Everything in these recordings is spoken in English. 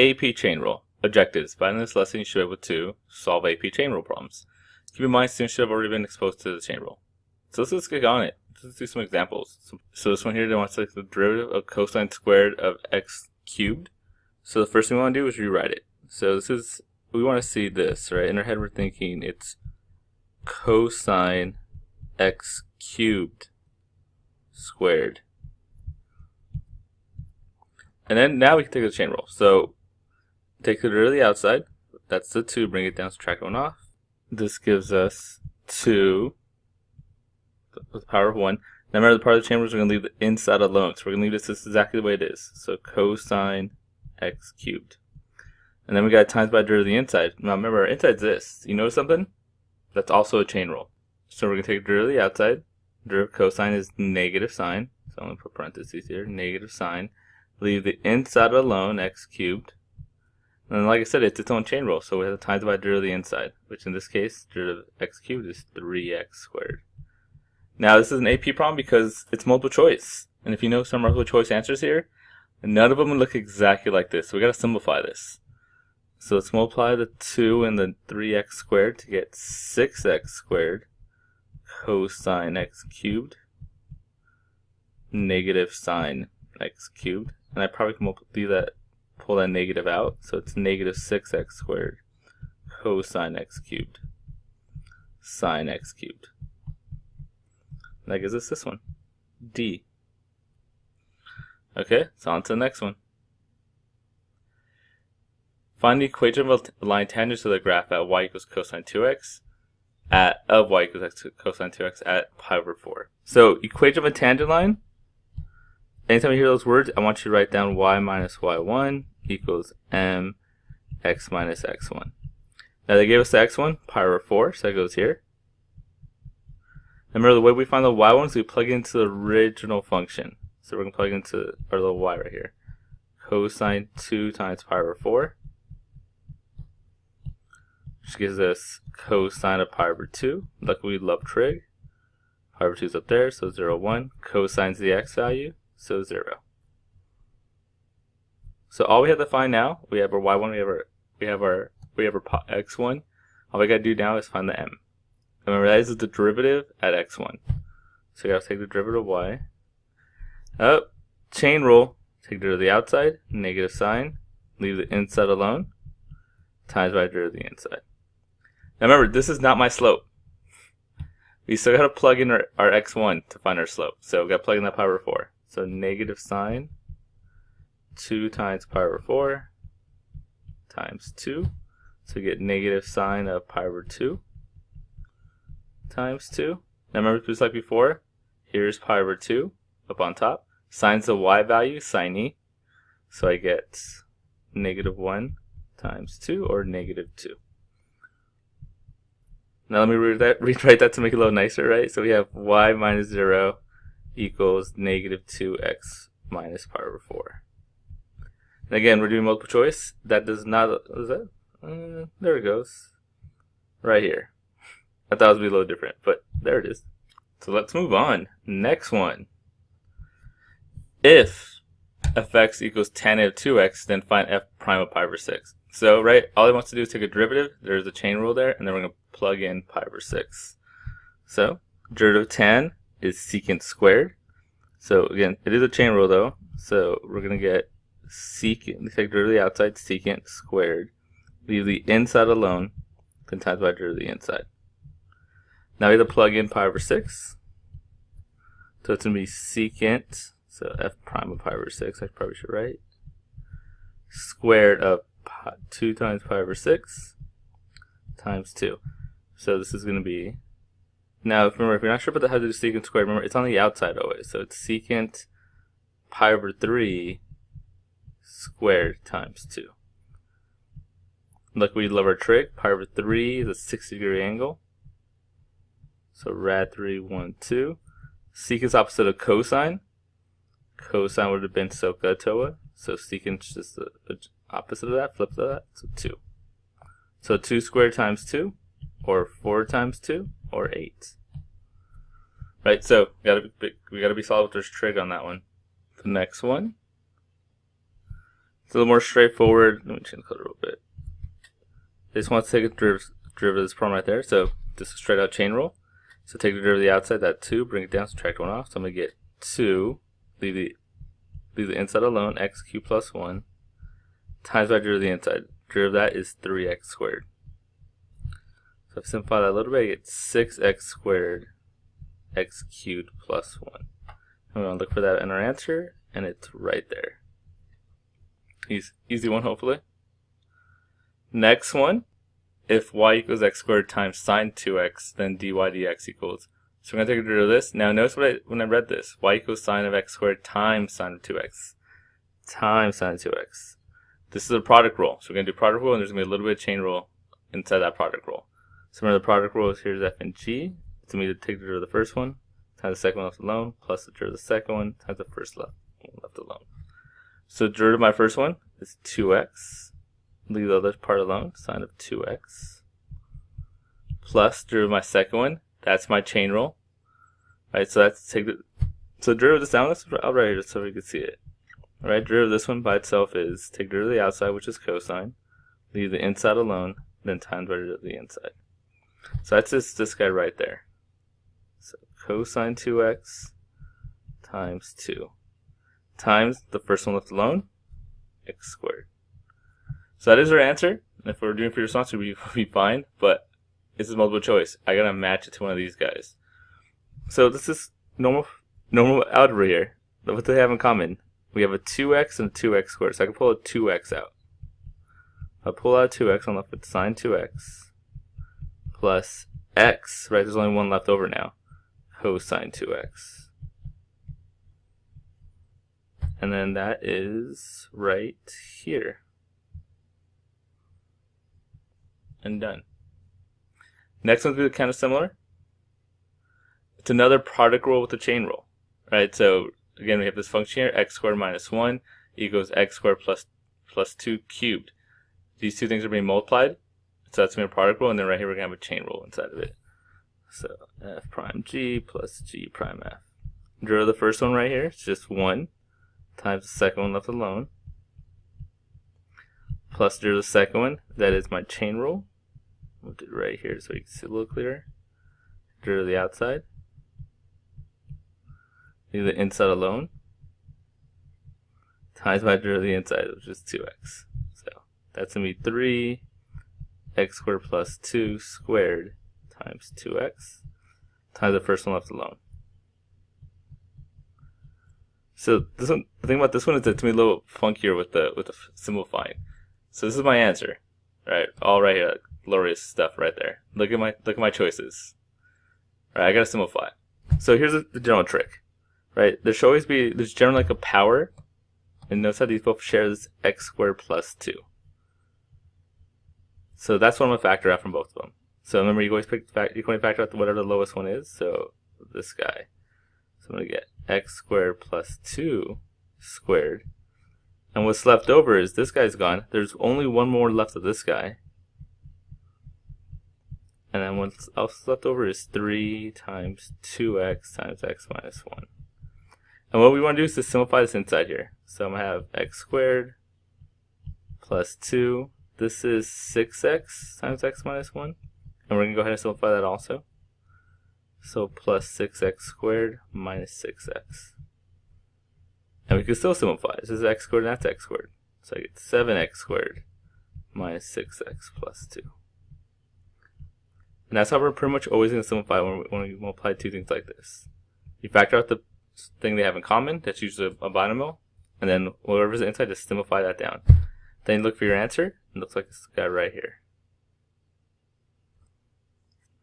AP chain rule. Objectives. By this lesson, you should be able to solve AP chain rule problems. Keep in mind, students should have already been exposed to the chain rule. So let's get on it. Let's do some examples. So this one here, they want to select the derivative of cosine squared of x cubed. So the first thing we want to do is rewrite it. So this is, we want to see this, right? In our head, we're thinking it's cosine x cubed squared. And then now we can take the chain rule. So take the derivative of the outside. That's the 2. Bring it down, subtract 1 off. This gives us 2 with the power of 1. Now remember, the part of the chain rule is we're going to leave the inside alone. So we're going to leave this exactly the way it is. So cosine x cubed. And then we got times by derivative of the inside. Now remember, our inside's this. You notice something? That's also a chain rule. So we're going to take derivative of the outside. Derivative of cosine is negative sign. So I'm going to put parentheses here. Negative sign. Leave the inside alone, x cubed. And like I said, it's its own chain rule. So we have the times by derivative of the inside, which in this case, derivative of x cubed is 3x squared. Now this is an AP problem because it's multiple choice. And if you know some multiple choice answers here, none of them look exactly like this. So we got to simplify this. So let's multiply the 2 and the 3x squared to get 6x squared cosine x cubed negative sine x cubed. And I probably can pull that negative out. So it's negative 6x squared cosine x cubed sine x cubed. And that gives us this one, D. Okay, so on to the next one. Find the equation of a line tangent to the graph at y equals cosine 2x of y equals cosine 2x at pi over 4. So equation of a tangent line, anytime you hear those words, I want you to write down y minus y1 equals mx minus x1. Now they gave us the x1, pi over 4, so that goes here. And remember, the way we find the y1 is we plug it into the original function. So we're going to plug into our little y right here. Cosine 2 times pi over 4. Which gives us cosine of pi over 2. Luckily, we love trig. Pi over 2 is up there, so 0, 1. Cosine's the x value, so 0. So all we have to find now, we have our y1, we have our x1. All we got to do now is find the m. Remember, that is the derivative at x1. So we got to take the derivative of y. Oh, chain rule. Take derivative of the outside, negative sign, leave the inside alone, times by derivative of the inside. Now remember, this is not my slope. We still got to plug in our x1 to find our slope. So we got to plug in that pi over 4. So negative sign 2 times pi over 4 times 2. So we get negative sign of pi over 2 times 2. Now remember, just like before, here's pi over 2 up on top. Sine's the y value, sine e. So I get negative 1 times 2, or negative 2. Now let me rewrite that to make it a little nicer, right? So we have y minus 0 equals negative 2x minus pi over 4. And again, we're doing multiple choice. That does not, is that? There it goes. Right here. I thought it would be a little different, but there it is. So let's move on. Next one. If fx equals tan of 2x, then find f prime of pi over 6. So, right, all it wants to do is take a derivative. There's a chain rule there, and then we're going to plug in pi over 6. So, derivative of tan is secant squared. So, again, it is a chain rule, though. So, we're going to get secant, take derivative of the outside, secant squared. Leave the inside alone, then times by derivative of the inside. Now we have to plug in pi over 6. So, it's going to be secant, so f prime of pi over 6, I probably should write, squared of 2 times pi over 6 times 2. So this is going to be, now remember, if you're not sure about how to do secant squared, remember it's on the outside always. So it's secant pi over 3 squared times 2. Look, we love our trig. Pi over 3 is a 60-degree angle. So rad 3, 1, 2. Secant's opposite of cosine. Cosine would have been SOHCAHTOA. So secant's just the opposite of that, flip of that, so 2. So 2 squared times 2, or 4 times 2, or 8. Right, so we gotta be solid with this trig on that one. The next one. It's a little more straightforward. Let me change the color a little bit. They just want to take a derivative of this problem right there. So this is straight out chain rule. So take the derivative of the outside, that 2, bring it down, subtract 1 off. So I'm going to get 2, leave the inside alone, x cubed plus 1, times by derivative of the inside. Derivative of that is 3x squared. So if I simplify that a little bit, I get 6x squared, x cubed plus 1. I'm going to look for that in our answer, and it's right there. Easy one, hopefully. Next one, if y equals x squared times sine 2x, then dy dx equals. So we're going to take a derivative of this. Now notice when I read this, y equals sine of x squared times sine of 2x. Times sine of 2x. This is a product rule. So we're going to do product rule, and there's going to be a little bit of chain rule inside that product rule. So remember the product rule is here's f and g. It's going to be to take the derivative of the first one, times the second one left alone, plus the derivative of the second one, times the first left alone. So the derivative of my first one is 2x. Leave the other part alone, sine of 2x. Plus derivative of my second one, that's my chain rule. Right, so that's the derivative of this down, I'll write it just so we can see it. Alright, derivative of this one by itself is take derivative of the outside, which is cosine, leave the inside alone, then times by derivative of the inside. So that's this guy right there. So cosine 2x times 2 times the first one left alone, x squared. So that is our answer. If we're doing free response, we'll be fine, but this is multiple choice. I gotta match it to one of these guys. So this is normal algebra here. What do they have in common? We have a 2x and a 2x squared, so I can pull a 2x out. I'll pull out 2x, I'm left with sine 2x plus x, right, there's only one left over now, cosine 2x. And then that is right here. And done. Next one's going to be kind of similar. It's another product rule with a chain rule. Right, so again we have this function here, x squared minus 1 equals x squared plus 2 cubed. These two things are being multiplied, so that's going to be a product rule, and then right here we're going to have a chain rule inside of it. So f prime g plus g prime f. Derivative of the first one right here, it's just 1 times the second one left alone, plus derivative of the second one, that is my chain rule. We'll do it right here so you can see a little clearer. Derivative of the outside, leave the inside alone, times by derivative of the inside, which is 2x. So that's going to be 3 x squared plus 2 squared times 2x times the first one left alone. So this one, the thing about this one is that to me a little funkier with the simplifying. So this is my answer, right? All right here, glorious stuff right there. Look at my choices. All right, I gotta simplify. So here's the general trick, right? There should always be generally like a power, and notice how these both share this x squared plus 2. So that's what I'm gonna factor out from both of them. So remember, you always you can only factor out whatever the lowest one is. So this guy. So I'm gonna get x squared plus 2 squared. And what's left over is this guy's gone. There's only one more left of this guy. And then what's else left over is 3 times 2x times x minus 1. And what we want to do is to simplify this inside here. So I'm going to have x squared plus 2. This is 6x times x minus 1. And we're going to go ahead and simplify that also. So plus 6x squared minus 6x. And we can still simplify. This is x squared and that's x squared. So I get 7x squared minus 6x plus 2. And that's how we're pretty much always going to simplify when we multiply two things like this. You factor out the thing they have in common, that's usually a binomial, and then whatever's inside, just simplify that down. Then you look for your answer, it looks like this guy right here.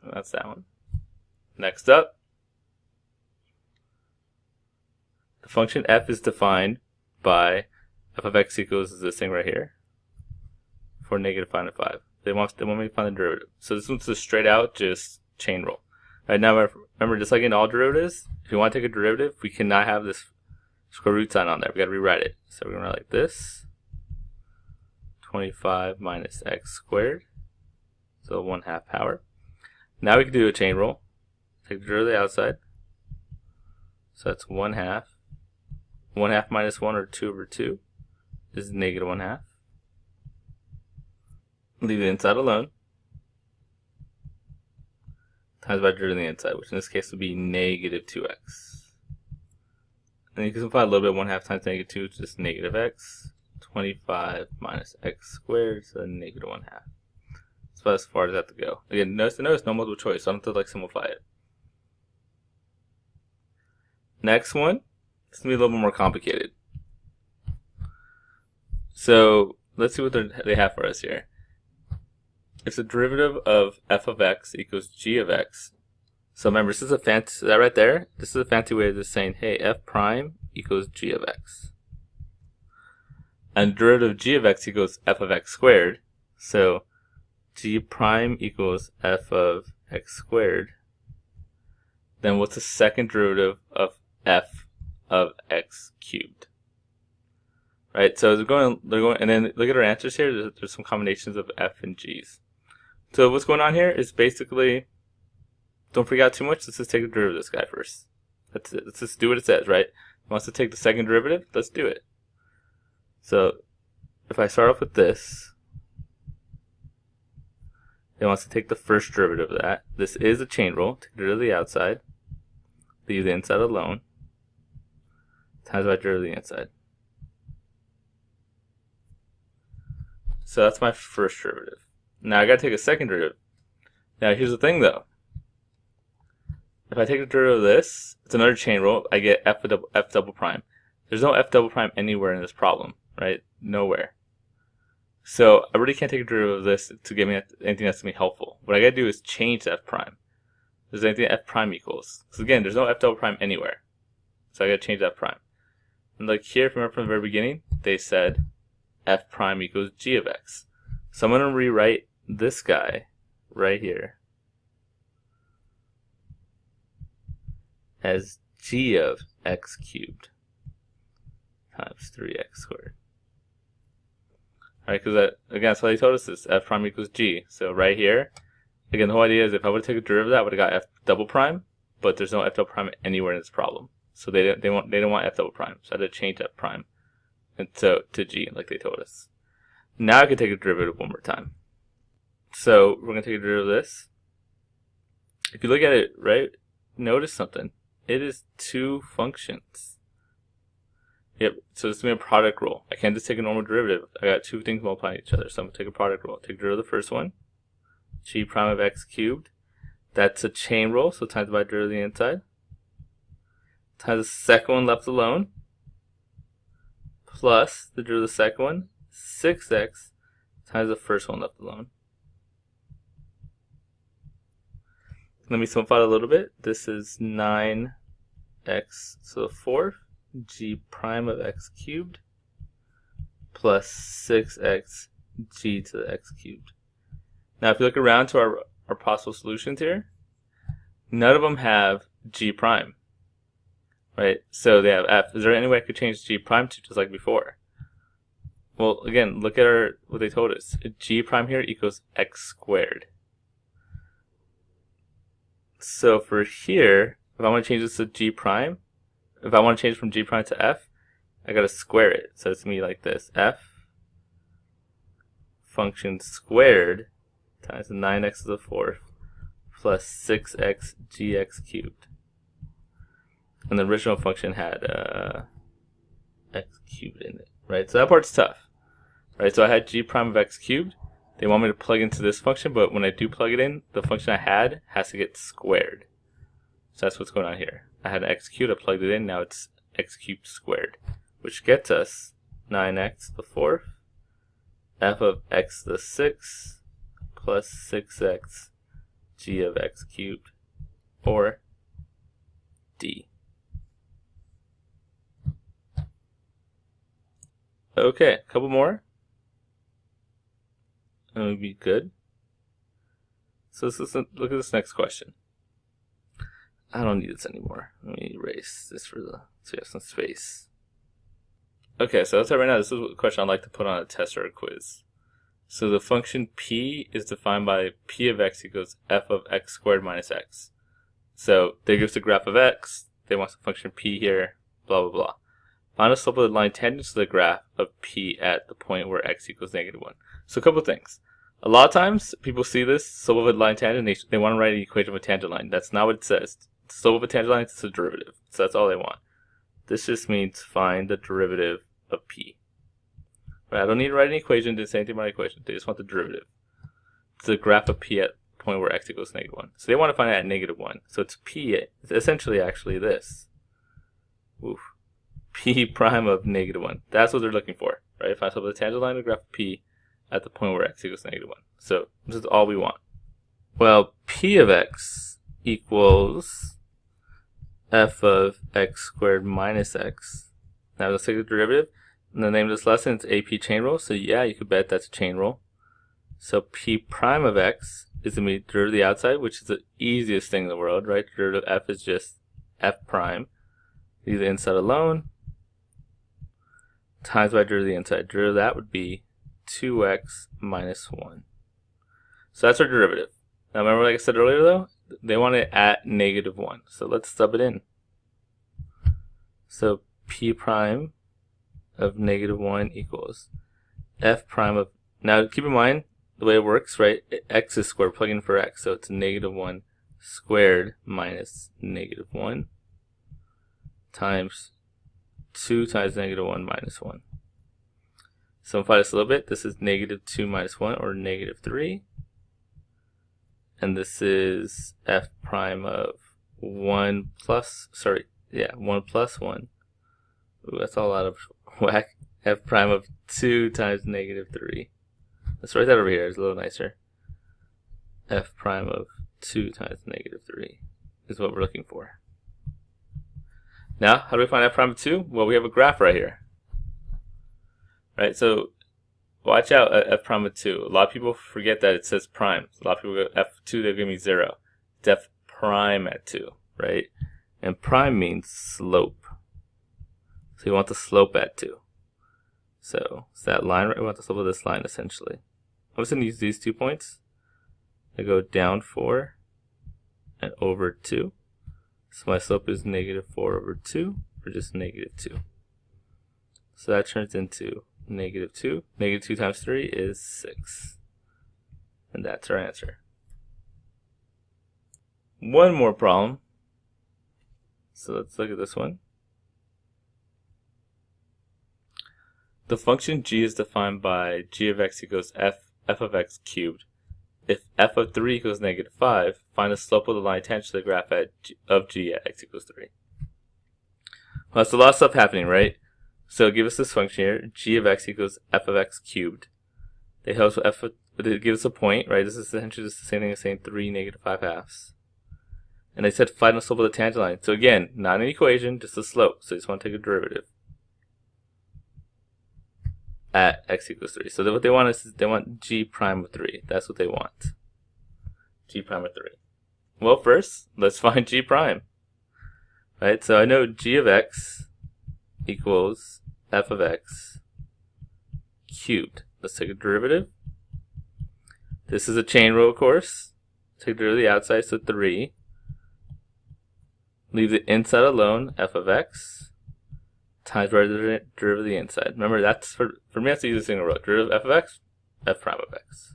And that's that one. Next up, the function f is defined by f of x equals this thing right here for negative 5 and 5. They want me to find the derivative. So this one's just straight out, just chain rule. Right now, remember, just like in all derivatives, if you want to take a derivative, we cannot have this square root sign on there. We got to rewrite it. So we're going to write like this: 25 minus x squared, so 1/2 power. Now we can do a chain rule. Take the derivative of the outside. So that's 1/2. 1/2 minus 1, or 2 over 2, is negative 1/2. Leave the inside alone. Times by derivative of the inside, which in this case would be negative 2x. And you can simplify a little bit, 1/2 times negative 2 is just negative x. 25 minus x squared, so negative 1/2. That's about as far as I have to go. Again, notice no multiple choice, so I don't have to like simplify it. Next one, it's going to be a little bit more complicated. So let's see what they have for us here. If the derivative of f of x equals g of x, so remember, this is a fancy, that right there, this is a fancy way of just saying, hey, f prime equals g of x. And derivative of g of x equals f of x squared, so g prime equals f of x squared. Then what's the second derivative of f of x cubed? Right, so they're going, and then look at our answers here. There's some combinations of f and g's. So what's going on here is basically, don't freak out too much. Let's just take the derivative of this guy first. That's it. Let's just do what it says, right? It wants to take the second derivative. Let's do it. So if I start off with this, it wants to take the first derivative of that. This is a chain rule. Take the derivative of the outside. Leave the inside alone. Times by derivative of the inside. So that's my first derivative. Now I gotta take a second derivative. Now here's the thing though. If I take the derivative of this, it's another chain rule. I get f double prime. There's no f double prime anywhere in this problem, right? Nowhere. So I really can't take a derivative of this to give me anything that's gonna be helpful. What I gotta do is change f prime. There's anything f prime equals. So again, there's no f double prime anywhere. So I gotta change f prime. And like here, if you remember from the very beginning, they said f prime equals g of x. So I'm going to rewrite this guy right here as g of x cubed times 3x squared. Alright, because again, that's why they told us this, f prime equals g. So right here, again, the whole idea is if I would have taken a derivative of that, I would have got f double prime, but there's no f double prime anywhere in this problem. So they don't want f double prime. So I had to change f prime and so to g like they told us. Now I can take a derivative one more time. So we're going to take a derivative of this. If you look at it, right, notice something. It is two functions. Yep, so this is going to be a product rule. I can't just take a normal derivative. I got two things multiplying each other, so I'm going to take a product rule. Take a derivative of the first one, g prime of x cubed. That's a chain rule, so times by derivative of the inside. Times the second one left alone, plus the derivative of the second one, 6x times the first one left alone. Let me simplify it a little bit. This is 9x to the fourth, g prime of x cubed, plus 6x g to the x cubed. Now if you look around to our possible solutions here, none of them have g prime. Right? So they have f. Is there any way I could change g prime to just like before? Well, again, look at what they told us. G prime here equals x squared. So for here, if I want to change this to g prime, if I want to change from g prime to f, I got to square it. So it's going to be like this. F function squared times 9x to the fourth plus 6x gx cubed. And the original function had x cubed in it, right? So that part's tough, right? So I had g prime of x cubed. They want me to plug into this function, but when I do plug it in, the function I had has to get squared. So that's what's going on here. I had an x cubed, I plugged it in, now it's x cubed squared, which gets us 9x to the fourth, f of x to the sixth, plus 6x g of x cubed, or d. Okay, a couple more. And we'll be good. So let's look at this next question. I don't need this anymore. Let me erase this so we have some space. Okay, so let's say right now, this is a question I'd like to put on a test or a quiz. So the function p is defined by p of x equals f of x squared minus x. So they give us a graph of x, they want some function p here, blah, blah, blah. Find the slope of the line tangent to the graph of P at the point where x equals -1. So a couple things. A lot of times, people see this, slope of a line tangent, they want to write an equation of a tangent line. That's not what it says. The slope of a tangent line is a derivative. So that's all they want. This just means find the derivative of P. Right, I don't need to write an equation to say anything about an equation. They just want the derivative. It's the graph of P at the point where x equals -1. So they want to find it at -1. So it's P, it's essentially actually this. Oof. P prime of -1. That's what they're looking for, right? Find the slope of the tangent line of the graph of P at the point where x equals -1. So this is all we want. Well, P of x equals f of x squared minus x. Now let's take the derivative. And the name of this lesson is AP chain rule. So yeah, you could bet that's a chain rule. So P prime of x is going to be derivative of the outside, which is the easiest thing in the world, right? Derivative of f is just f prime. Leave the inside alone. Times by derivative of the inside. Derivative of that would be 2x minus 1. So that's our derivative. Now remember, like I said earlier though, they want it at -1. So let's sub it in. So P prime of -1 equals f prime of, now keep in mind the way it works, right? X is squared, plug in for x, so it's -1 squared minus -1 times 2 times -1 minus 1. Simplify this a little bit. This is -2 minus 1, or -3. And this is f prime of 1 plus 1. Ooh, that's all out of whack. F prime of 2 times -3. Let's write that over here. It's a little nicer. F prime of 2 times -3 is what we're looking for. Now, how do we find f prime of 2? Well, we have a graph right here. Right, so watch out at f prime of 2. A lot of people forget that it says prime. A lot of people go f2, they'll give me 0. It's f prime at 2, right? And prime means slope. So you want the slope at 2. So it's that line, right? We want the slope of this line, essentially. I'm just going to use these 2 points. I go down 4 and over 2. So my slope is -4 over 2, or just -2. So that turns into -2. -2 times 3 is 6. And that's our answer. One more problem. So let's look at this one. The function g is defined by g of x equals f of x cubed. If f of 3 equals -5, find the slope of the line tangent to the graph of g at x equals 3. Well, that's a lot of stuff happening, right? So give us this function here, g of x equals f of x cubed. They help us with they give us a point, right? This is essentially just the same thing as saying 3 -5 halves. And they said find the slope of the tangent line. So again, not an equation, just a slope. So you just want to take a derivative at x equals 3. So what they want is they want g prime of 3. That's what they want. G prime of 3. Well, first, let's find g prime. Right? So I know g of x equals f of x cubed. Let's take a derivative. This is a chain rule, of course. Take the derivative of the outside, so 3. Leave the inside alone, f of x times by the derivative of the inside. Remember, that's for me, that's the easiest thing in the world. Derivative of f of x, f prime of x.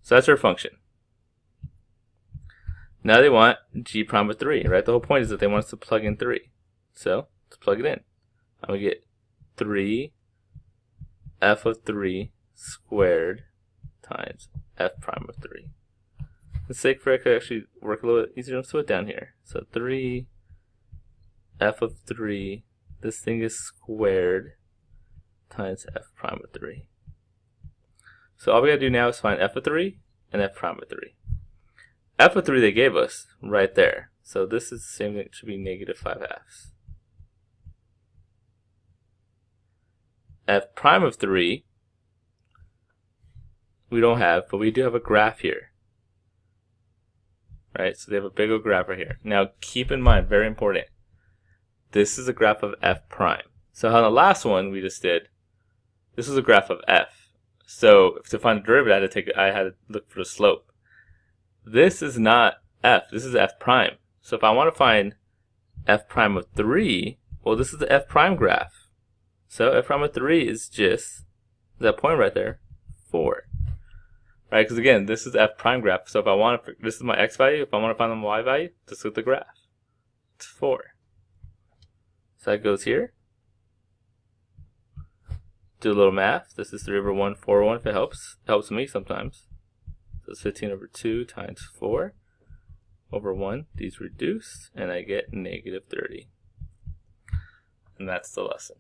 So that's our function. Now they want g prime of 3, right? The whole point is that they want us to plug in 3. So let's plug it in. I'm going to get 3 f of 3 squared times f prime of 3. For the sake for it could actually work a little bit easier, let's put it down here. So 3 f of 3, this thing is squared, times f prime of 3. So all we gotta do now is find f of 3 and f prime of 3. F of 3 they gave us right there. So this is the same thing, it should be -5 halves. F prime of 3 we don't have, but we do have a graph here. Right, so they have a big old graph right here. Now keep in mind, very important, this is a graph of f prime. So on the last one we just did, this is a graph of f. So to find the derivative, I had to look for the slope. This is not f, this is f prime. So if I want to find f prime of 3, Well, this is the f prime graph. So f prime of 3 is just that point right there, 4. Right, because again, this is f prime graph. So if I want to, this is my x value. If I want to find the y value, just look at the graph. It's 4. So that goes here. Do a little math. This is 3 over 1, 4 over 1 if it helps. It helps me sometimes. So it's 15 over 2 times 4 over 1. These reduce, and I get negative 30. And that's the lesson.